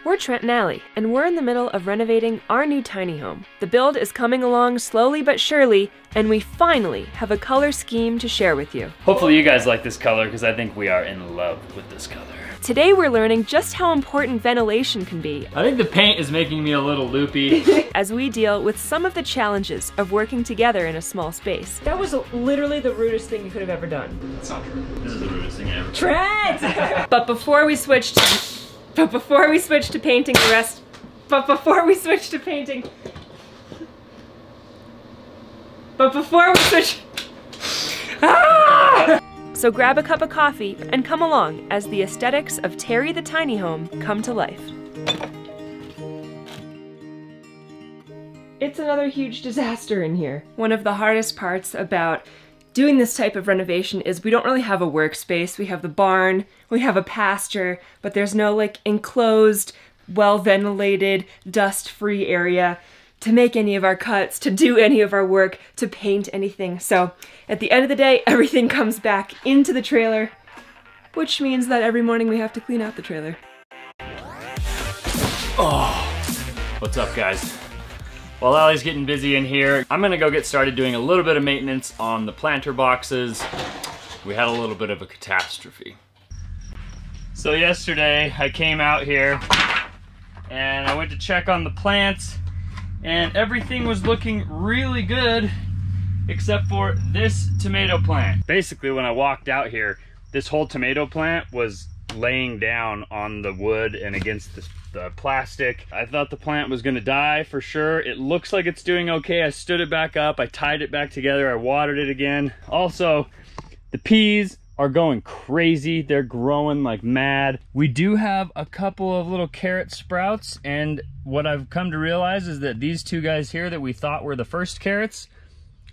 We're Trent and Allie, and we're in the middle of renovating our new tiny home. The build is coming along slowly but surely, and we finally have a color scheme to share with you. Hopefully you guys like this color, because I think we are in love with this color. Today we're learning just how important ventilation can be. I think the paint is making me a little loopy. As we deal with some of the challenges of working together in a small space. That was literally the rudest thing you could have ever done. That's not true. This is the rudest thing I ever done. Trent! But before we switch to painting the rest, So grab a cup of coffee and come along as the aesthetics of Terry the tiny home come to life. It's another huge disaster in here. One of the hardest parts about doing this type of renovation is we don't really have a workspace. We have the barn, we have a pasture, but there's no like enclosed, well-ventilated, dust-free area to make any of our cuts, to do any of our work, to paint anything. So at the end of the day, everything comes back into the trailer, which means that every morning we have to clean out the trailer. Oh, what's up guys? While Allie's getting busy in here, I'm gonna go get started doing a little bit of maintenance on the planter boxes. We had a little bit of a catastrophe. So yesterday I came out here and I went to check on the plants and everything was looking really good except for this tomato plant. Basically when I walked out here, this whole tomato plant was laying down on the wood and against the plastic. I thought the plant was gonna die for sure. It looks like it's doing okay. I stood it back up, I tied it back together, I watered it again. Also, the peas are going crazy. They're growing like mad. We do have a couple of little carrot sprouts, and what I've come to realize is that these two guys here that we thought were the first carrots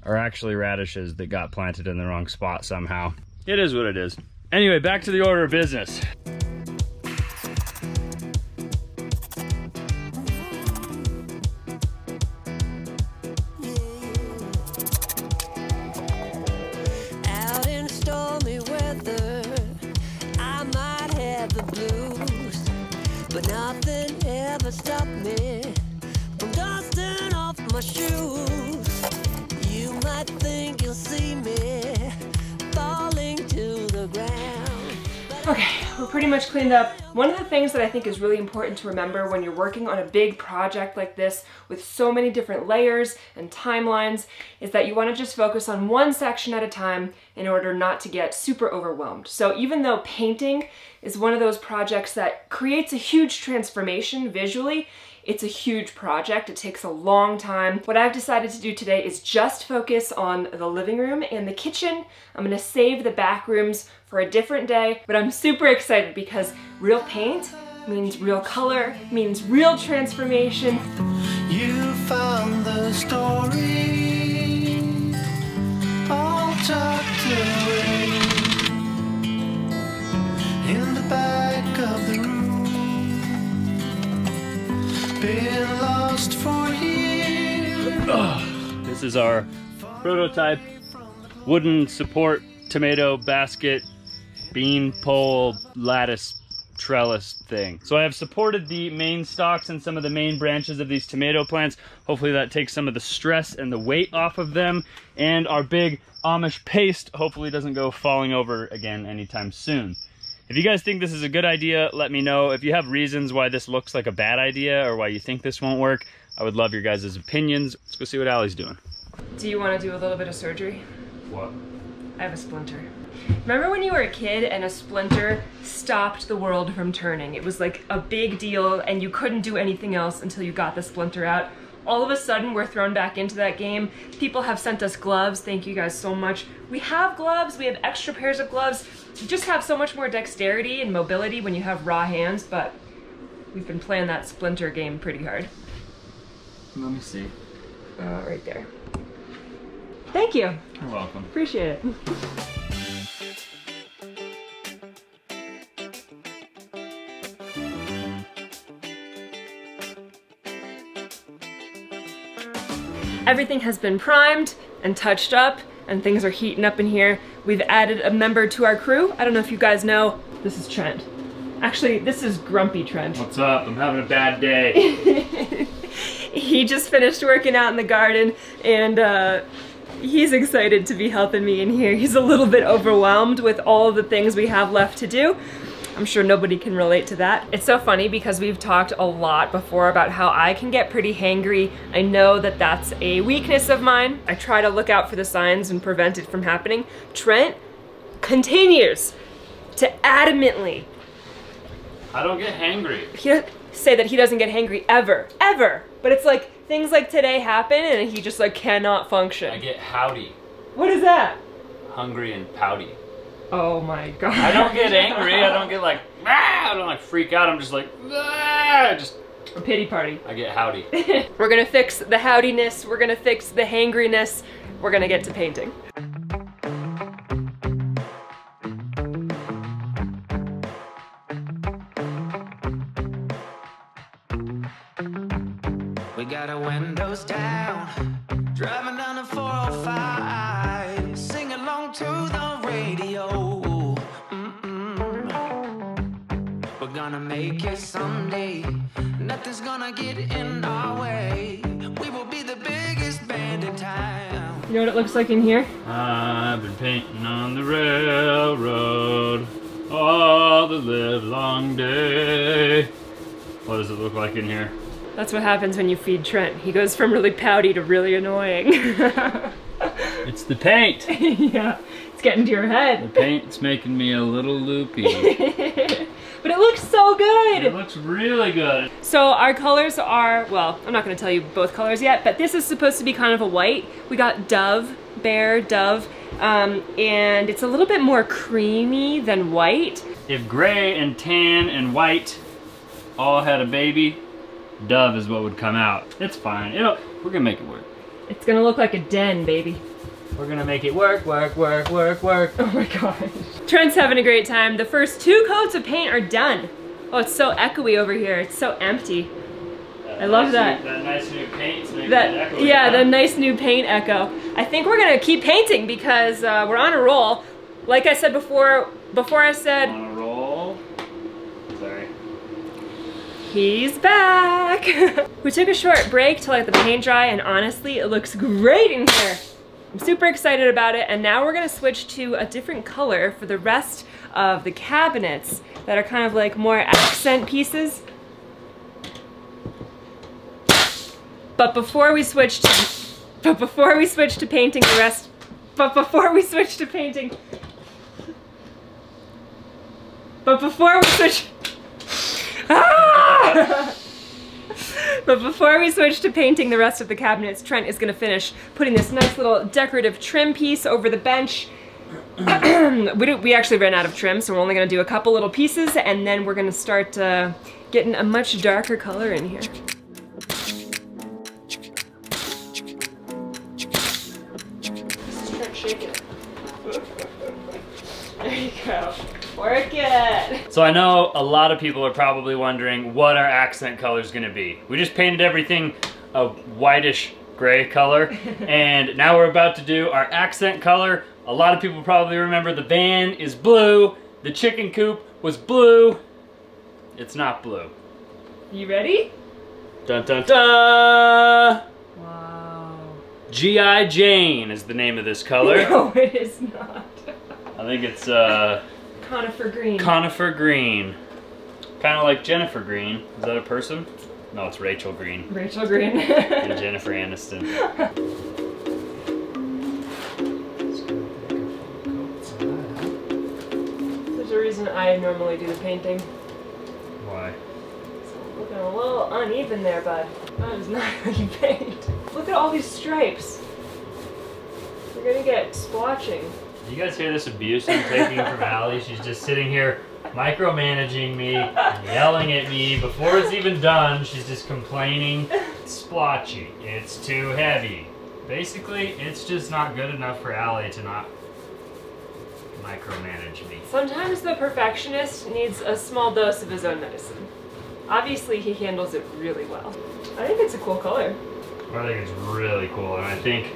are actually radishes that got planted in the wrong spot somehow. It is what it is. Anyway, back to the order of business. But nothing ever stopped me from dusting off my shoes. You might think you'll see me falling to the ground. Okay, we're pretty much cleaned up. One of the things that I think is really important to remember when you're working on a big project like this with so many different layers and timelines is that you want to just focus on one section at a time in order not to get super overwhelmed. So even though painting is one of those projects that creates a huge transformation visually, it's a huge project. It takes a long time. What I've decided to do today is just focus on the living room and the kitchen. I'm gonna save the back rooms for a different day, but I'm super excited because real paint means real color, means real transformation. You found the story all tucked away in the back of the room. Been lost for years. This is our prototype wooden support tomato basket bean pole lattice trellis thing. So I have supported the main stalks and some of the main branches of these tomato plants. Hopefully that takes some of the stress and the weight off of them, and our big Amish paste hopefully doesn't go falling over again anytime soon. If you guys think this is a good idea, let me know. If you have reasons why this looks like a bad idea or why you think this won't work, I would love your guys' opinions. Let's go see what Allie's doing. Do you want to do a little bit of surgery? What? I have a splinter. Remember when you were a kid and a splinter stopped the world from turning? It was like a big deal and you couldn't do anything else until you got the splinter out. All of a sudden we're thrown back into that game. People have sent us gloves. Thank you guys so much. We have gloves, we have extra pairs of gloves. You just have so much more dexterity and mobility when you have raw hands, but we've been playing that splinter game pretty hard. Let me see. Right there. Thank you. You're welcome. Appreciate it. Everything has been primed and touched up and things are heating up in here. We've added a member to our crew. I don't know if you guys know, this is Trent. Actually, this is Grumpy Trent. What's up? I'm having a bad day. He just finished working out in the garden, and he's excited to be helping me in here. He's a little bit overwhelmed with all the things we have left to do. I'm sure nobody can relate to that. It's so funny because we've talked a lot before about how I can get pretty hangry. I know that that's a weakness of mine. I try to look out for the signs and prevent it from happening. Trent continues to adamantly. I don't get hangry. He say that he doesn't get hangry ever, ever. But it's like things like today happen and he just like cannot function. I get howdy. What is that? Hungry and pouty. Oh my god. I don't get angry. I don't get like, ah! I don't like freak out. I'm just like, ah! Just a pity party. I get howdy. We're gonna fix the howdiness. We're gonna fix the hangriness. We're gonna get to painting. We got our windows down, driving down the 405, sing along to the radio. We're gonna make it someday, nothing's gonna get in our way. We will be the biggest band in town. You know what it looks like in here? I've been painting on the railroad all the live long day. What does it look like in here? That's what happens when you feed Trent. He goes from really pouty to really annoying. It's the paint. Yeah, it's getting to your head. The paint's making me a little loopy. But it looks so good. It looks really good. So our colors are, well, I'm not gonna tell you both colors yet, but this is supposed to be kind of a white. We got Dove, Bear, Dove, and it's a little bit more creamy than white. If gray and tan and white all had a baby, Dove is what would come out. It's fine. We're gonna make it work. It's gonna look like a den, baby. We're gonna make it work, work, work, work, work. Oh my gosh. Trent's having a great time. The first 2 coats of paint are done. Oh, it's so echoey over here. It's so empty. I love that. That nice new paint's making it echo. Yeah, the nice new paint echo. I think we're gonna keep painting because we're on a roll. Like I said before I said... On a roll. Sorry. He's back! We took a short break to let the paint dry, and honestly, it looks great in here. I'm super excited about it, and now we're gonna switch to a different color for the rest of the cabinets that are kind of like more accent pieces. But before we switch to painting the rest, But before we switch to painting the rest of the cabinets, Trent is gonna finish putting this nice little decorative trim piece over the bench. We actually ran out of trim, so we're only gonna do a couple little pieces, and then we're gonna start getting a much darker color in here. Trent, shake it. There you go. Work it! So I know a lot of people are probably wondering what our accent color is gonna be. We just painted everything a whitish gray color, and now we're about to do our accent color. A lot of people probably remember the van is blue, the chicken coop was blue. It's not blue. You ready? Dun dun dun! Wow. G.I. Jane is the name of this color. No, it is not. I think it's Conifer green. Conifer green. Kind of like Jennifer Green. Is that a person? No, it's Rachel Green. Rachel Green. And Jennifer Aniston. There's a reason I normally do the painting. Why? So looking a little uneven there, bud. That is not how you paint. Look at all these stripes. You're gonna get splotching. You guys hear this abuse I'm taking from Allie? She's just sitting here micromanaging me, yelling at me. Before it's even done, she's just complaining. It's splotchy. It's too heavy. Basically, it's just not good enough for Allie to not micromanage me. Sometimes the perfectionist needs a small dose of his own medicine. Obviously, he handles it really well. I think it's a cool color. I think it's really cool, and I think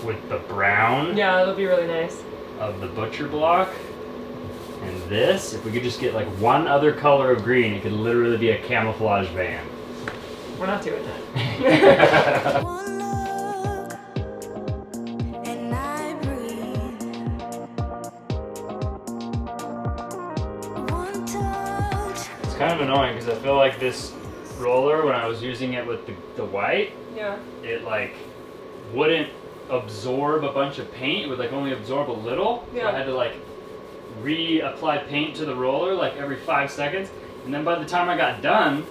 with the brown Yeah, it'll be really nice. of the butcher block and this, if we could just get like one other color of green, it could literally be a camouflage van. We're not doing that. One look, and I breathe. One touch. It's kind of annoying because I feel like this roller, when I was using it with the white, Yeah. it like wouldn't absorb a bunch of paint. It would like only absorb a little. Yeah. So I had to like reapply paint to the roller like every 5 seconds. And then by the time I got done,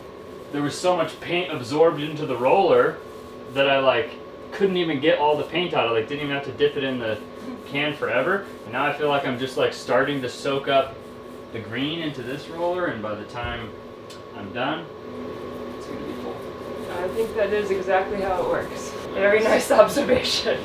there was so much paint absorbed into the roller that I like couldn't even get all the paint out. I like didn't even have to dip it in the can forever. And now I feel like I'm just like starting to soak up the green into this roller, and by the time I'm done, it's gonna be full. I think that is exactly how it works. Very nice observation.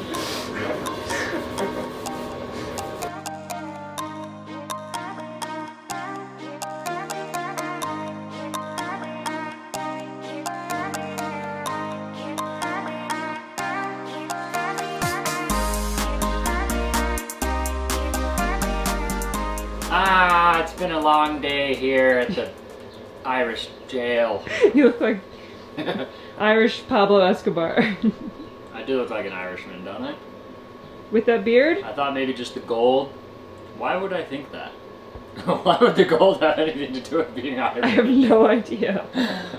Ah, it's been a long day here at the Irish jail. You look like Irish Pablo Escobar. I do look like an Irishman, don't I? With that beard? I thought maybe just the gold. Why would I think that? Why would the gold have anything to do with being Irish? I have no idea.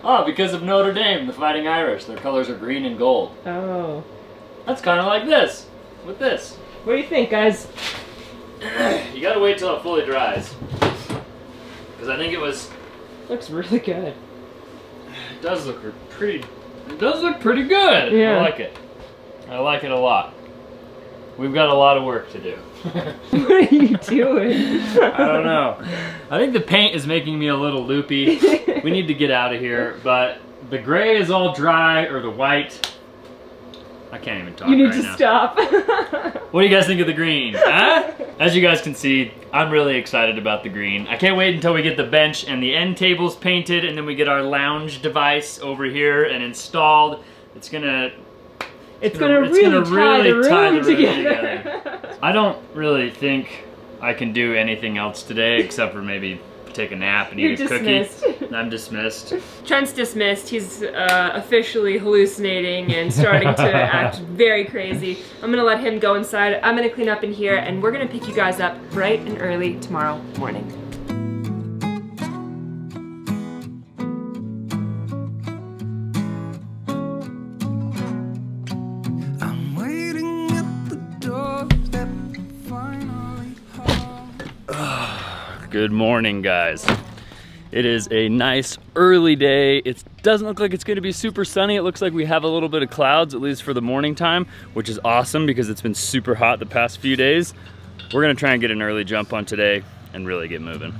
Oh, because of Notre Dame, the Fighting Irish. Their colors are green and gold. Oh. That's kind of like this, with this. What do you think, guys? You gotta wait till it fully dries. Because I think it was... Looks really good. It does look pretty... It does look pretty good. Yeah. I like it. I like it a lot. We've got a lot of work to do. What are you doing? I don't know. I think the paint is making me a little loopy. We need to get out of here, but the gray is all dry, or the white. I can't even talk You need right to now. stop. What do you guys think of the green? Huh? As you guys can see, I'm really excited about the green. I can't wait until we get the bench and the end tables painted, and then we get our lounge device over here and installed. It's gonna really tie the room together. I don't really think I can do anything else today except for maybe take a nap and eat a cookie. I'm dismissed. Trent's dismissed. He's officially hallucinating and starting to act very crazy. I'm gonna let him go inside. I'm gonna clean up in here, and we're gonna pick you guys up bright and early tomorrow morning. I'm waiting at the door that finally home. Good morning, guys. It is a nice early day. It doesn't look like it's gonna be super sunny. It looks like we have a little bit of clouds, at least for the morning time, which is awesome because it's been super hot the past few days. We're gonna try and get an early jump on today and really get moving.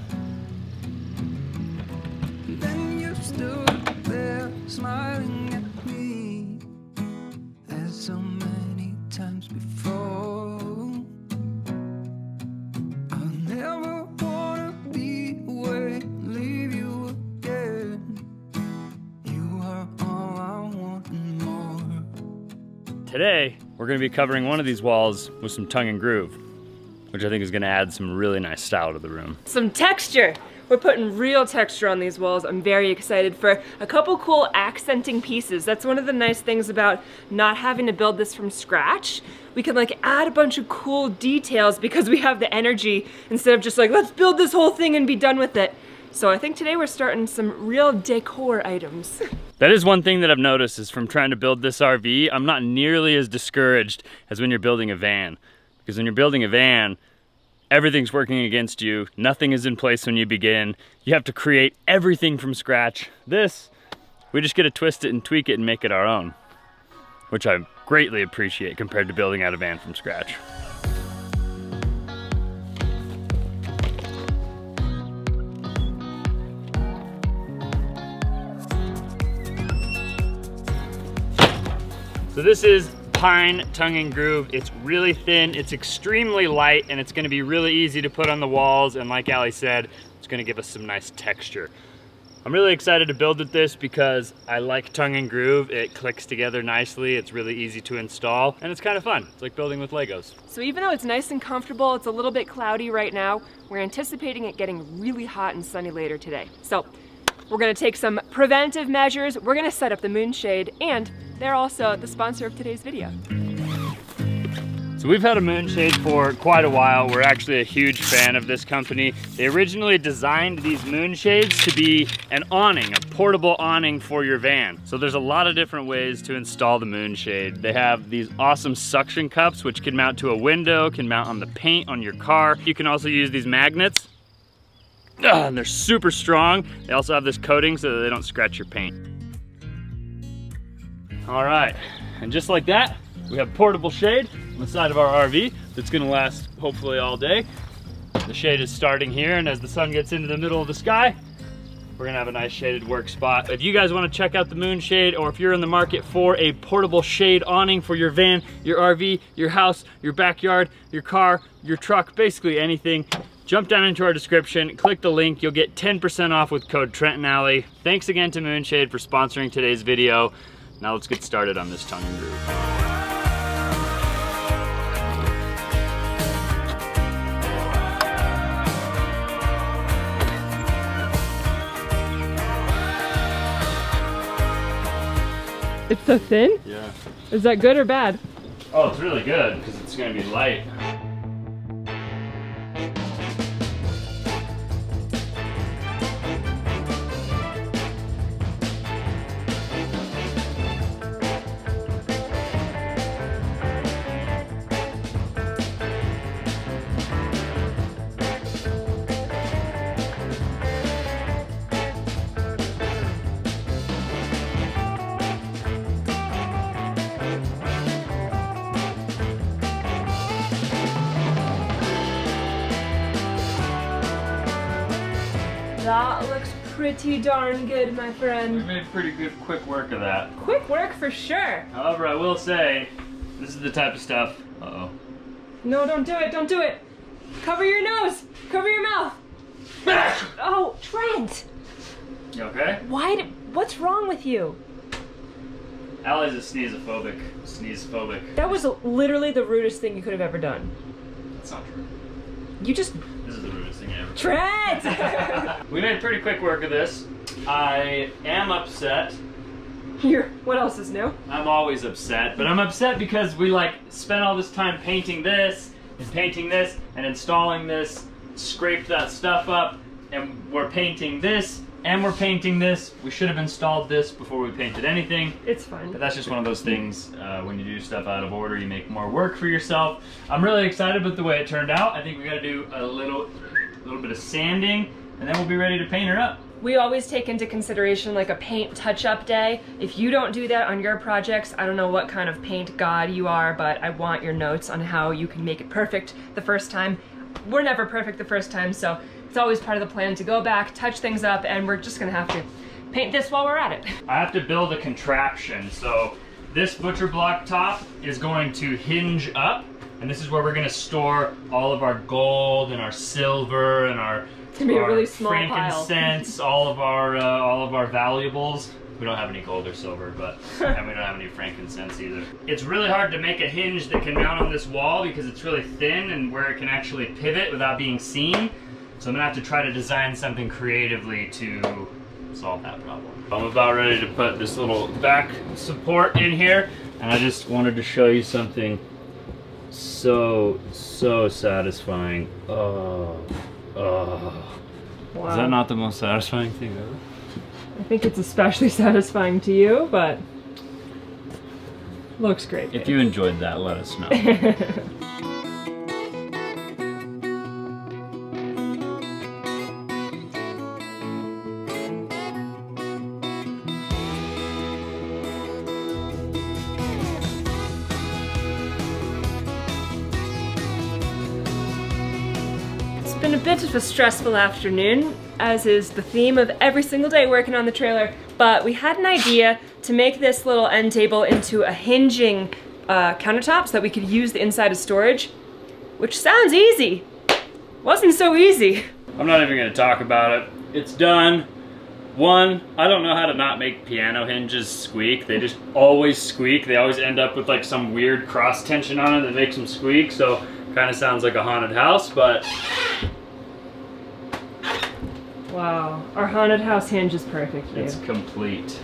Then you stood there smiling at me as so many times before. I'll never wanna be away, leave you again. You are all I want and more. Today, we're gonna be covering one of these walls with some tongue and groove, which I think is gonna add some really nice style to the room. Some texture. We're putting real texture on these walls. I'm very excited for a couple cool accenting pieces. That's one of the nice things about not having to build this from scratch. We can like add a bunch of cool details because we have the energy instead of just like, let's build this whole thing and be done with it. So I think today we're starting some real decor items. That is one thing that I've noticed is from trying to build this RV, I'm not nearly as discouraged as when you're building a van. Because when you're building a van, everything's working against you. Nothing is in place when you begin. You have to create everything from scratch. This, we just get to twist it and tweak it and make it our own, which I greatly appreciate compared to building out a van from scratch. So this is pine tongue and groove. It's really thin, it's extremely light, and it's gonna be really easy to put on the walls, and like Allie said, it's gonna give us some nice texture. I'm really excited to build with this because I like tongue and groove. It clicks together nicely. It's really easy to install and it's kind of fun. It's like building with Legos. So even though it's nice and comfortable, it's a little bit cloudy right now. We're anticipating it getting really hot and sunny later today. So we're gonna take some preventive measures. We're gonna set up the moonshade, and they're also the sponsor of today's video. So we've had a moonshade for quite a while. We're actually a huge fan of this company. They originally designed these moonshades to be an awning, a portable awning for your van. So there's a lot of different ways to install the moonshade. They have these awesome suction cups, which can mount to a window, can mount on the paint on your car. You can also use these magnets. And they're super strong. They also have this coating so that they don't scratch your paint. All right, and just like that, we have portable shade on the side of our RV that's gonna last hopefully all day. The shade is starting here, and as the sun gets into the middle of the sky, we're gonna have a nice shaded work spot. If you guys wanna check out the moonshade, or if you're in the market for a portable shade awning for your van, your RV, your house, your backyard, your car, your truck, basically anything, jump down into our description, click the link, you'll get 10% off with code Trent and Allie. Thanks again to Moonshade for sponsoring today's video. Now let's get started on this tongue and groove. It's so thin? Yeah. Is that good or bad? Oh, it's really good because it's gonna be light. That looks pretty darn good, my We friend. made pretty good quick work of that. Quick work for sure. However, I will say, this is the type of stuff, uh-oh. No, don't do it, don't do it. Cover your nose, cover your mouth. Oh, Trent. You okay? What's wrong with you? Allie's a sneezophobic. That was literally the rudest thing you could have ever done. That's not true. You just, This is the rudest thing ever. Trent! We made pretty quick work of this. I am upset. What else is new? I'm always upset, but I'm upset because we like spent all this time painting this and installing this, scraped that stuff up, and we're painting this and we're painting this. We should have installed this before we painted anything. It's fine. But that's just one of those things, when you do stuff out of order, you make more work for yourself. I'm really excited about the way it turned out. I think we gotta do a little bit of sanding, and then we'll be ready to paint her up. We always take into consideration like a paint touch-up day. If you don't do that on your projects, I don't know what kind of paint god you are, but I want your notes on how you can make it perfect the first time. We're never perfect the first time, so it's always part of the plan to go back, touch things up, and we're just gonna have to paint this while we're at it. I have to build a contraption, so this butcher block top is going to hinge up, and this is where we're gonna store all of our gold and our silver and our It's gonna be a really small pile. frankincense, all of our valuables. We don't have any gold or silver, but and we don't have any frankincense either. It's really hard to make a hinge that can mount on this wall because it's really thin and where it can actually pivot without being seen. So I'm gonna have to try to design something creatively to solve that problem. I'm about ready to put this little back support in here, and I just wanted to show you something so satisfying. Oh. Wow. Is that not the most satisfying thing ever? I think it's especially satisfying to you, but looks great. If you enjoyed that, let us know. It's been a bit of a stressful afternoon, as is the theme of every single day working on the trailer, but we had an idea to make this little end table into a hinging countertop so that we could use the inside as storage, which sounds easy. Wasn't so easy. I'm not even gonna talk about it. It's done. One, I don't know how to not make piano hinges squeak. They just always squeak. They always end up with like some weird cross tension on it that makes them squeak. So kind of sounds like a haunted house, but. Wow, our haunted house hinge is perfect, babe. It's complete.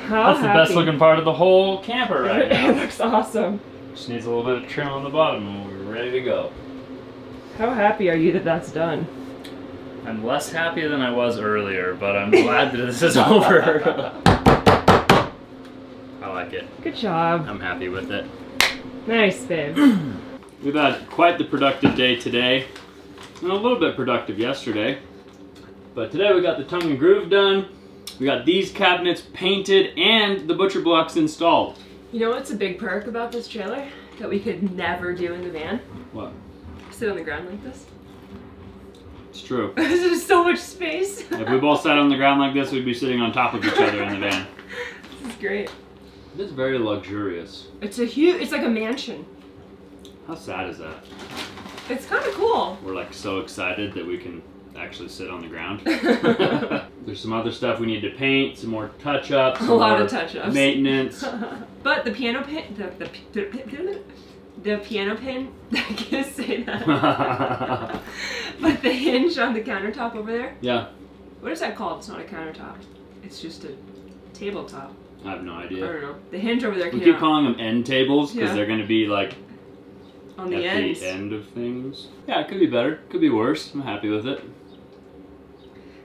How That's the best looking part of the whole camper right now. It looks awesome. Just needs a little bit of trim on the bottom and we're ready to go. How happy are you that that's done? I'm less happy than I was earlier, but I'm glad that this is over. I like it. Good job. I'm happy with it. Nice, babe. We've had quite the productive day today. And a little bit productive yesterday. But today we got the tongue and groove done. We got these cabinets painted and the butcher blocks installed. You know what's a big perk about this trailer that we could never do in the van? What? Sit on the ground like this. It's true. There's so much space. If we both sat on the ground like this, we'd be sitting on top of each other in the van. This is great. It is very luxurious. It's a huge, it's like a mansion. How sad is that? It's kind of cool. We're like so excited that we can actually sit on the ground. There's some other stuff we need to paint, some more touch-ups. A lot of touch-ups. Maintenance. But the piano pin, the piano pin, I can't say that. But the hinge on the countertop over there. Yeah. What is that called? It's not a countertop. It's just a tabletop. I have no idea. I don't know. The hinge over there. We keep calling them end tables because they're going to be like on the at ends. the end of things. Yeah, it could be better. Could be worse. I'm happy with it.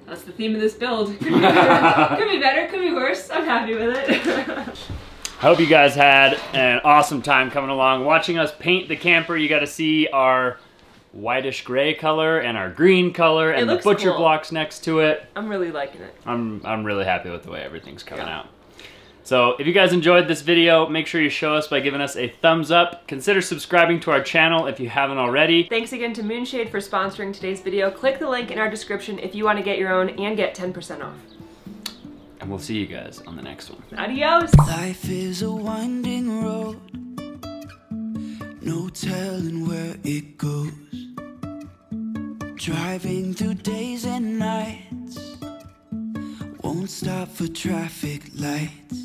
That's the theme of this build. Could be better, could be better, could be worse. I'm happy with it. I hope you guys had an awesome time coming along watching us paint the camper. You got to see our whitish gray color and our green color and the butcher cool. blocks next to it. I'm really liking it. I'm really happy with the way everything's coming out. So if you guys enjoyed this video, make sure you show us by giving us a thumbs up. Consider subscribing to our channel if you haven't already. Thanks again to Moonshade for sponsoring today's video. Click the link in our description if you want to get your own and get 10% off. And we'll see you guys on the next one. Adios! Life is a winding road, no telling where it goes. Driving through days and nights, won't stop for traffic lights.